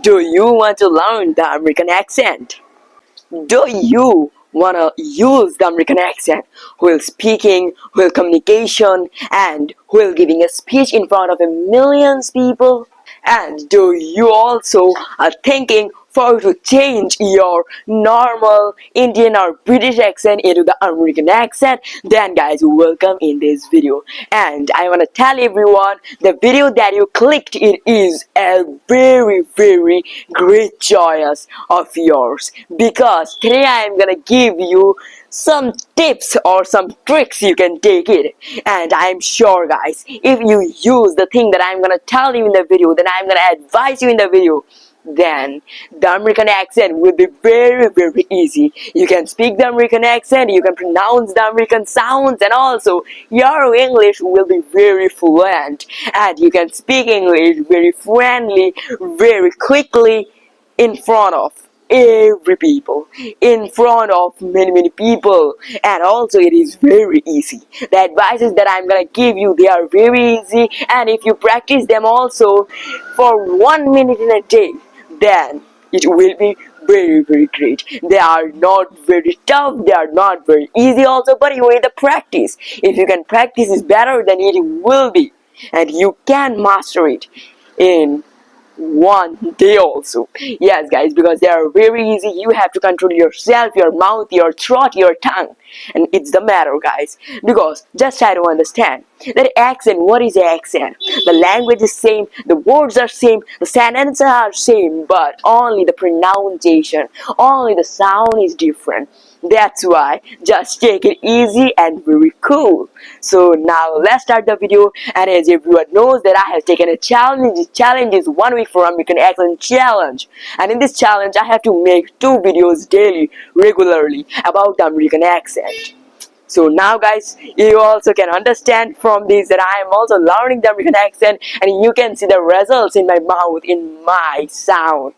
Do you want to learn the American accent? Do you want to use the American accent while speaking, while communication, and while giving a speech in front of a millions people? And do you also are thinking for to change your normal Indian or British accent into the American accent? Then guys, welcome in this video. And I want to tell everyone the video that you clicked it is a very great choice of yours, because today I am gonna give you some tips or some tricks you can take it. And I'm sure guys, if you use the thing that I'm gonna tell you in the video, then I'm gonna advise you in the video, then the American accent will be very easy. You can speak the American accent, you can pronounce the American sounds, and also your English will be very fluent, and you can speak English very friendly, very quickly, in front of every people, in front of many people. And also it is very easy. The advices that I'm gonna give you, they are very easy, and if you practice them also for 1 minute in a day, then it will be very great. They are not very tough, they are not very easy also, but you need the practice. If you can practice is better, then it will be, and you can master it in 1 day also. Yes guys, because they are very easy. You have to control yourself, your mouth, your throat, your tongue, and it's the matter guys, because just try to understand that accent. What is accent? The language is same, the words are same, the sentences are same, but only the pronunciation, only the sound is different. That's why just take it easy and very cool. So now let's start the video. And as everyone knows that I have taken a challenge. This challenge is 1 week for American accent challenge, and in this challenge I have to make 2 videos daily regularly about the American accent. So now guys, you also can understand from this that I am also learning the American accent, and you can see the results in my mouth, in my sound.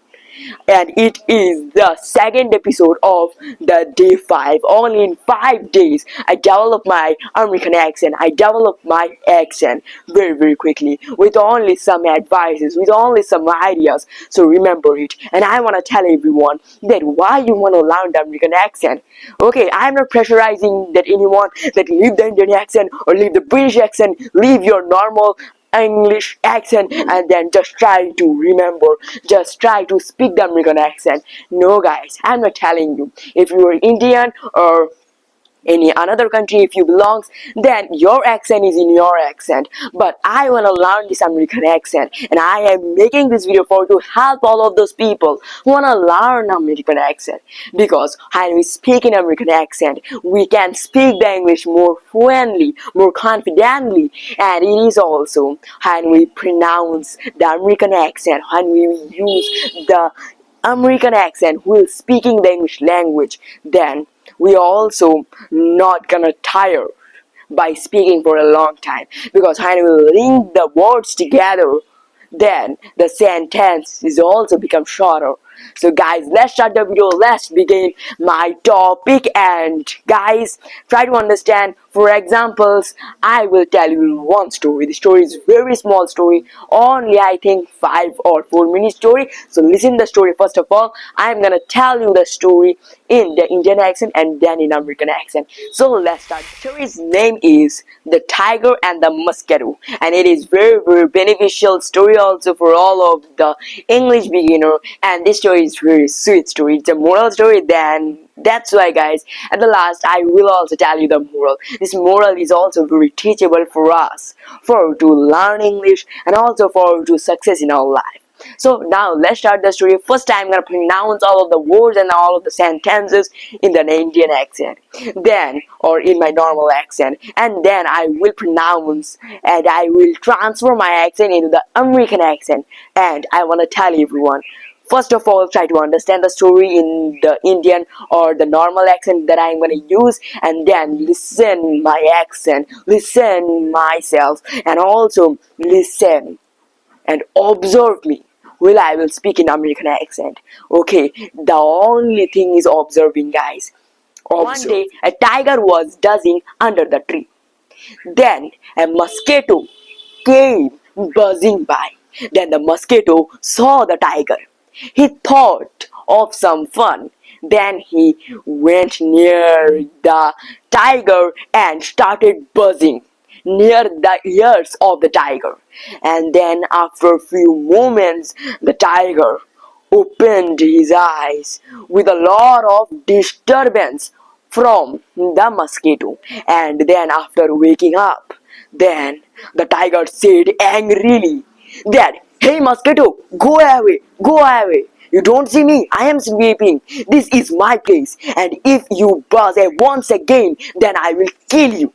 And it is the second episode of the day 5. Only in 5 days I developed my American accent. I developed my accent very quickly, with only some advices, with only some ideas. So remember it. And I want to tell everyone that why you want to learn the American accent. Okay, I'm not pressurizing that anyone that leave the Indian accent or leave the British accent, leave your normal English accent and then just try to remember, just try to speak the American accent. No guys, I'm not telling you. If you are Indian or any another country, if you belongs, then your accent is in your accent. But I want to learn this American accent, and I am making this video for to help all of those people who want to learn American accent, because when we speak in American accent, we can speak the English more fluently, more confidently. And it is also when we pronounce the American accent, when we use the American accent while speaking the English language, then we also not gonna tire by speaking for a long time, because when we link the words together, then the sentence is also become shorter. So guys, let's start the video, let's begin my topic. And guys, try to understand. For examples, I will tell you one story. The story is very small story, only I think 5 or 4 minute story. So listen the story. First of all, I'm gonna tell you the story in the Indian accent and then in American accent. So let's start. The story's name is The Tiger and the Mosquito, and it is very beneficial story also for all of the English beginner. And this story is very sweet story. It's a moral story. Then that's why guys, at the last I will also tell you the moral. This moral is also very teachable for us, for to learn English and also for to success in our life. So now let's start the story. First I'm gonna pronounce all of the words and all of the sentences in the Indian accent, then or in my normal accent, and then I will pronounce and I will transfer my accent into the American accent. And I want to tell everyone, first of all, try to understand the story in the Indian or the normal accent that I'm going to use, and then listen my accent, listen myself, and also listen and observe me while I will speak in American accent. Okay, the only thing is observing guys. One day a tiger was dozing under the tree. Then a mosquito came buzzing by. Then the mosquito saw the tiger. He thought of some fun. Then he went near the tiger and started buzzing near the ears of the tiger. And then, after a few moments, the tiger opened his eyes with a lot of disturbance from the mosquito. And then, after waking up, then the tiger said angrily that, "Hey mosquito, go away, go away. You don't see me, I am sleeping. This is my place, and if you buzz once again, then I will kill you."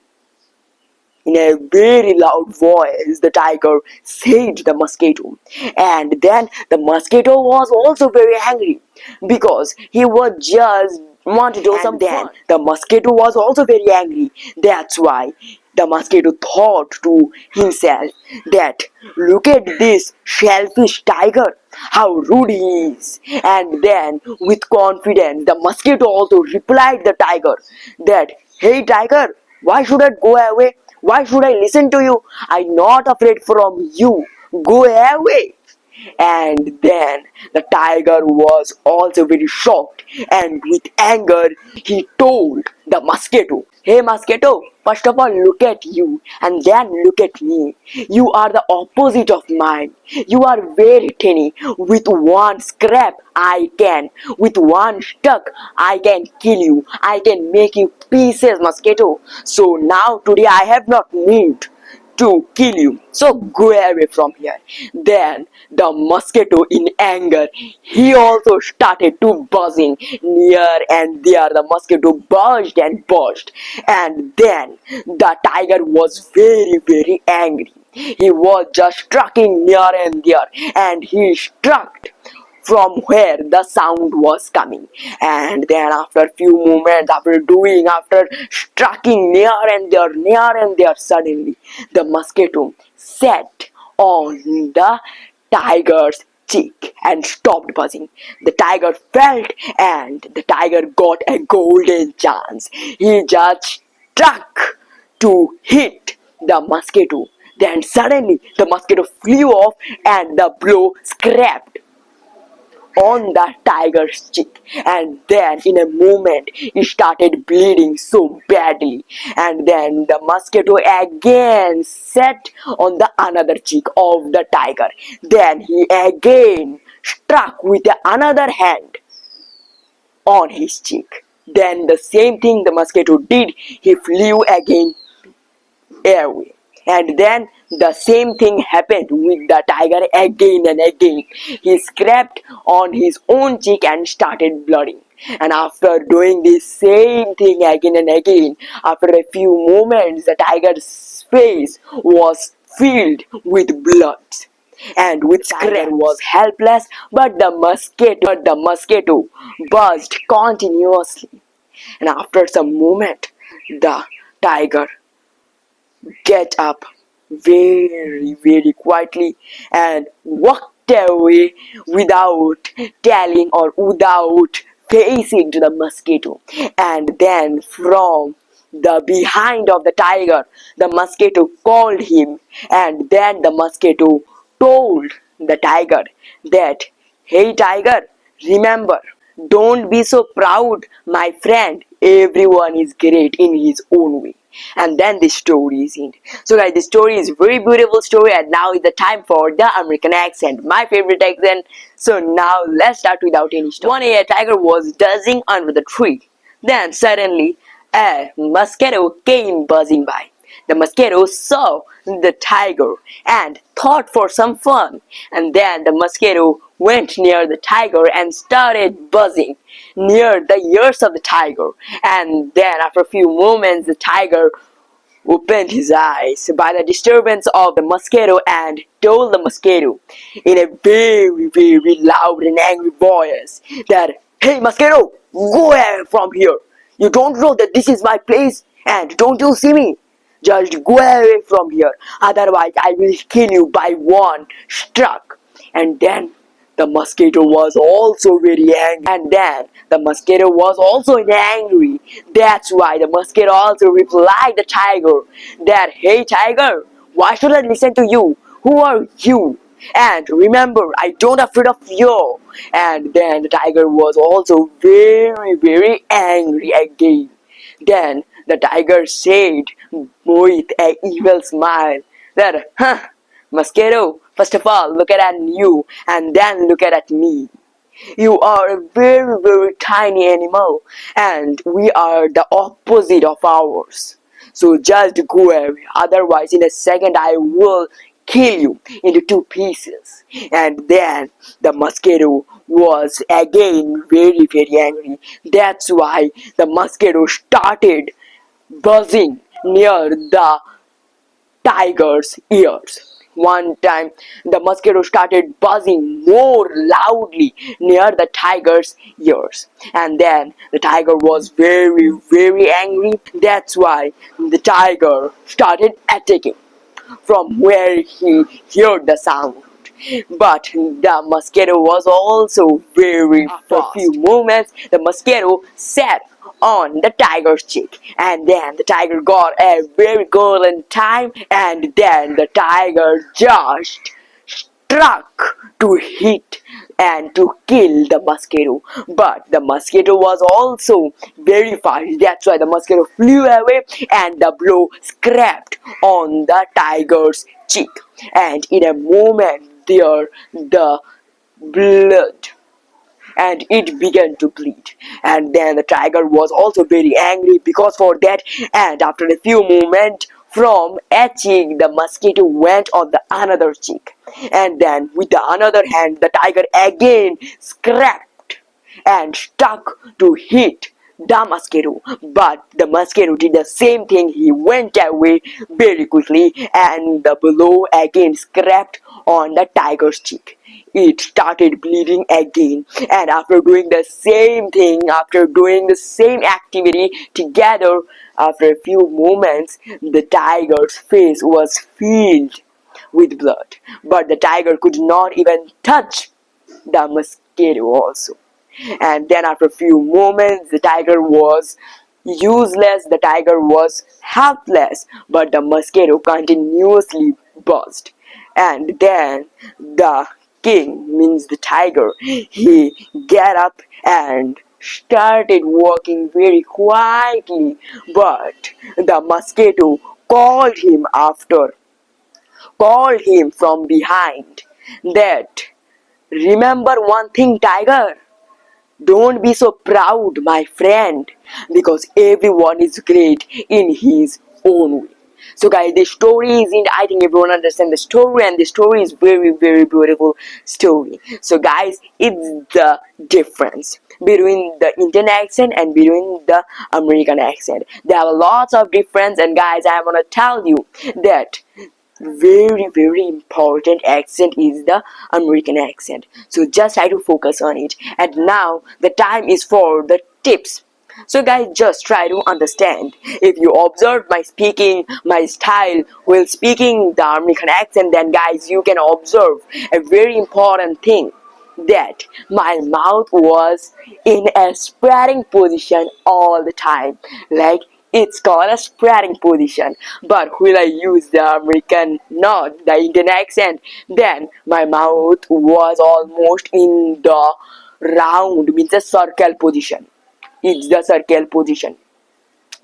In a very loud voice, the tiger said to the mosquito. And then the mosquito was also very angry because he was just wanted to do some fun. The mosquito was also very angry. That's why the mosquito thought to himself that, "Look at this shellfish tiger, how rude he is." And then, with confidence, the mosquito also replied the tiger that, "Hey tiger, why should I go away? Why should I listen to you? I'm not afraid from you. Go away." And then the tiger was also very shocked, and with anger he told the mosquito, "Hey mosquito, first of all look at you and then look at me. You are the opposite of mine. You are very tiny. With one scrap with one stuck I can kill you. I can make you pieces, mosquito. So now today I have not moved to kill you. So go away from here." Then the mosquito, in anger, he also started to buzzing near and there. The mosquito buzzed and buzzed, and then the tiger was very, very angry. He was just striking near and there, and he struck from where the sound was coming. And then, after a few moments, after striking near and there, suddenly the mosquito sat on the tiger's cheek and stopped buzzing. The tiger felt, and the tiger got a golden chance. He just struck to hit the mosquito. Then suddenly the mosquito flew off, and the blow scraped on the tiger's cheek, and then in a moment he started bleeding so badly. And then the mosquito again sat on the another cheek of the tiger. Then he again struck with the another hand on his cheek. Then the same thing the mosquito did, he flew again away. And then the same thing happened with the tiger again and again. He scraped on his own cheek and started bleeding. And after doing the same thing again and again, after a few moments, the tiger's face was filled with blood. And with tiger was helpless, but the mosquito buzzed continuously. And after some moment, the tiger get up very, very quietly and walked away without telling or without facing to the mosquito. And then from the behind of the tiger, the mosquito called him, and then the mosquito told the tiger that, "Hey tiger, remember, don't be so proud, my friend. Everyone is great in his own way." And then the story is in. So guys, the story is very beautiful story, and now is the time for the American accent, my favorite accent. So now let's start without any stop. One day a tiger was dozing under the tree. Then suddenly a mosquito came buzzing by. The mosquito saw the tiger and thought for some fun. And then the mosquito went near the tiger and started buzzing near the ears of the tiger. And then after a few moments, the tiger opened his eyes by the disturbance of the mosquito and told the mosquito in a very, very loud and angry voice that, "Hey mosquito, go away from here. You don't know that this is my place, and don't you see me? Just go away from here, otherwise I will kill you by one struck." And then the mosquito was also very angry. And then the mosquito was also angry. That's why the mosquito also replied the tiger that, "Hey tiger, why should I listen to you? Who are you? And remember, I don't afraid of you. And then the tiger was also very, very angry again. Then the tiger said with an evil smile that, Mosquito, first of all, look at you and then look at me. You are a very, very tiny animal, and we are the opposite of ours. So just go away, otherwise, in a second, I will kill you into two pieces. And then the mosquito was again very, very angry. That's why the mosquito started buzzing near the tiger's ears. One time, the mosquito started buzzing more loudly near the tiger's ears, and then the tiger was very, very angry. That's why the tiger started attacking from where he heard the sound. But the mosquito was also very fast. For a few moments, the mosquito sat on the tiger's cheek, and then the tiger got a very golden time, and then the tiger just struck to hit and to kill the mosquito. But the mosquito was also very fast. That's why the mosquito flew away and the blow scraped on the tiger's cheek. And in a moment there, the blood and it began to bleed. And then the tiger was also very angry because for that, and after a few moments from a cheek, the mosquito went on the another cheek, and then with the another hand the tiger again scraped and stuck to hit the mosquito. But the mosquito did the same thing. He went away very quickly and the blow again scraped on the tiger's cheek. It started bleeding again, and after doing the same thing, after doing the same activity together, after a few moments, the tiger's face was filled with blood. But the tiger could not even touch the mosquito also. And then after a few moments, the tiger was useless, the tiger was helpless, but the mosquito continuously buzzed. And then the king, means the tiger, he get up and started walking very quietly, but the mosquito called him from behind that, remember one thing, tiger, don't be so proud, my friend, because everyone is great in his own way. So guys, the story is in, I think everyone understands the story, and the story is very, very beautiful story. So guys, it's the difference between the Indian accent and between the American accent. There are lots of difference, and guys, I want to tell you that very, very important accent is the American accent. So just try to focus on it. And now the time is for the tips. So guys, just try to understand. If you observe my speaking, my style while speaking the American accent, then guys, you can observe a very important thing, that my mouth was in a spreading position all the time. Like, it's called a spreading position. But when I use the American, not the Indian accent, then my mouth was almost in the round, means a circle position. It's the circle position.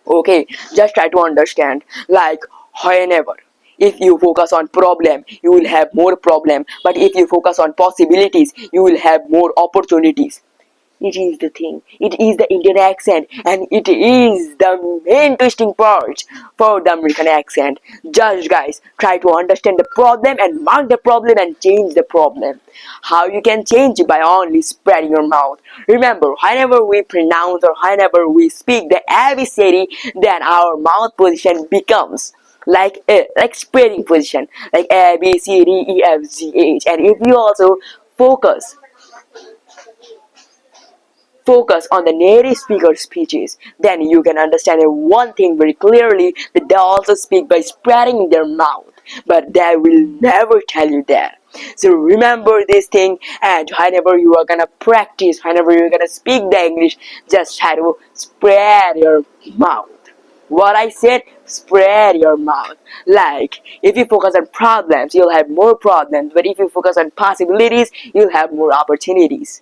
Okay, just try to understand. Like, whenever if you focus on problem, you will have more problem, but if you focus on possibilities, you will have more opportunities. It is the thing. It is the Indian accent, and it is the main twisting part for the American accent. Just guys, try to understand the problem and mark the problem and change the problem. How you can change it? By only spreading your mouth. Remember, whenever we pronounce or whenever we speak the ABCD, then our mouth position becomes like spreading position, like A B C D E F G H. And if you also focus on the native speaker speeches, then you can understand one thing very clearly, that they also speak by spreading their mouth, but they will never tell you that. So remember this thing, and whenever you are gonna practice, whenever you're gonna speak the English, just try to spread your mouth. What I said, spread your mouth. Like, if you focus on problems, you'll have more problems. But if you focus on possibilities, you'll have more opportunities.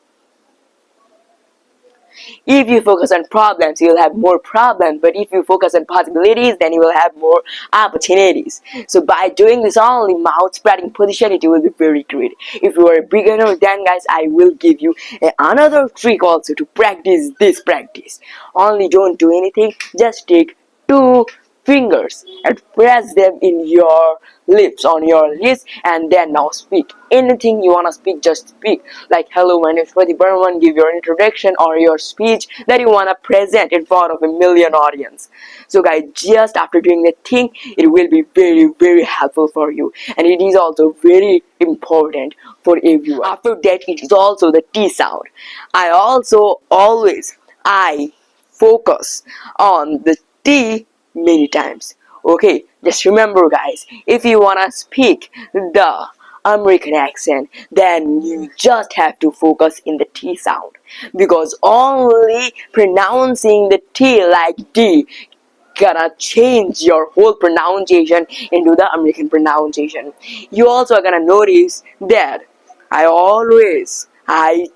If you focus on problems, you'll have more problems. But if you focus on possibilities, then you will have more opportunities. So by doing this only mouth spreading position, it will be very great. If you are a beginner, then guys, I will give you another trick also to practice this practice. Only don't do anything. Just take two fingers and press them in your lips, on your lips, and then now speak anything you want to speak. Just speak like, hello, my name is Pradeep Burman. Give your introduction or your speech that you want to present in front of a million audience. So guys, just after doing that thing, it will be very helpful for you, and it is also very important for everyone. After that, it is also the T sound. I focus on the T many times. Okay, just remember guys, if you wanna speak the American accent, then you just have to focus in the T sound, because only pronouncing the T like D gonna change your whole pronunciation into the American pronunciation. You also are gonna notice that I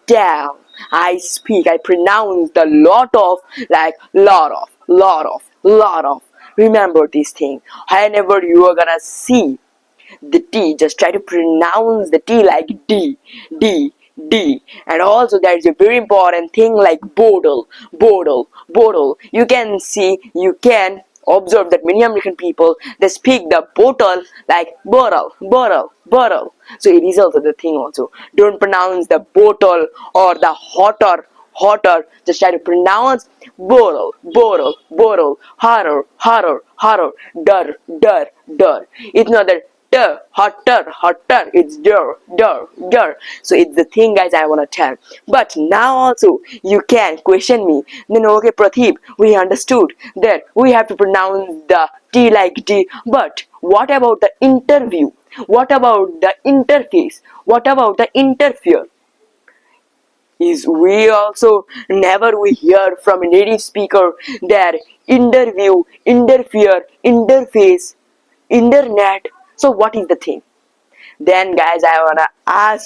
tell, I speak, I pronounce the lot of, like lot of. Remember this thing. Whenever you are gonna see the T, just try to pronounce the T like D, D, D. And also there is a very important thing like bottle. You can observe that many American people, they speak the bottle like bottle. So it is also the thing also. Don't pronounce the bottle or the hotter. Just try to pronounce bottle, hotter, dar. It's not that hotter, it's der. So it's the thing guys I wanna tell. But now also you can question me. Then okay Pradeep, we understood that we have to pronounce the T like D, but what about the interview? What about the interface? What about the interfere? Is we also never we hear from a native speaker that interview, interfere, interface, internet. So what is the thing? Then guys, I wanna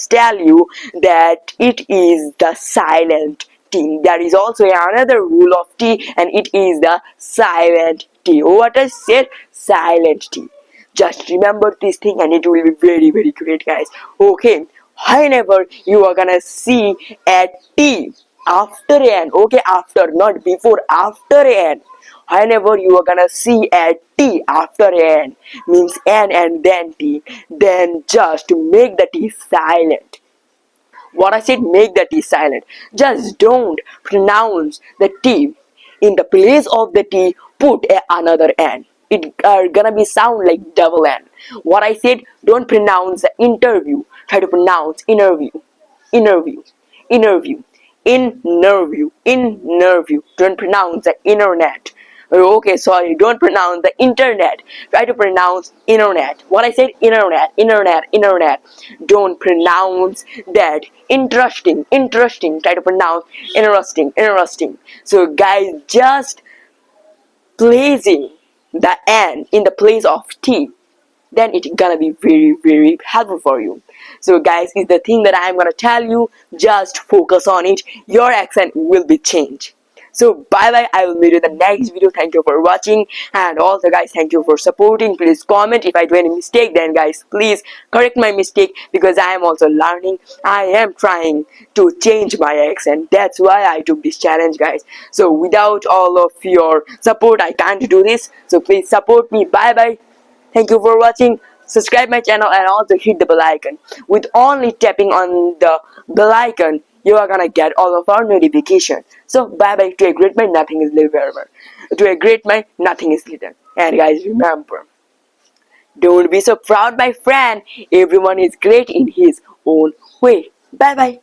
tell you that it is the silent T. There is also another rule of T, and it is the silent T. What I said, silent T. Just remember this thing and it will be very great guys. Okay, whenever you are gonna see a T after an, okay, after, not before, after an, whenever you are gonna see a T after an, means N and then T, then just make the T silent. What I said, make the T silent. Just don't pronounce the T. In the place of the T, put another N. It gonna be sound like double N. What I said, don't pronounce the interview. Try to pronounce interview. Interview. Don't pronounce the internet. Okay, sorry, don't pronounce the internet. Try to pronounce internet. What I said, internet. Don't pronounce that. Interesting. Try to pronounce interesting. So guys, just placing the N in the place of T, then it's gonna be very helpful for you. So guys, it's the thing that I'm gonna tell you. Just focus on it. Your accent will be changed. So bye bye, I will meet you in the next video. Thank you for watching, and also guys, thank you for supporting. Please comment if I do any mistake, then guys please correct my mistake, because I am also learning. I am trying to change my accent. That's why I took this challenge guys. So without all of your support I can't do this, so please support me. Bye bye. Thank you for watching. Subscribe my channel and also hit the bell icon. With only tapping on the bell icon, you are gonna get all of our notifications. So bye bye. To a great mind, nothing is little forever. To a great mind, nothing is little. And guys, remember, don't be so proud my friend. Everyone is great in his own way. Bye bye.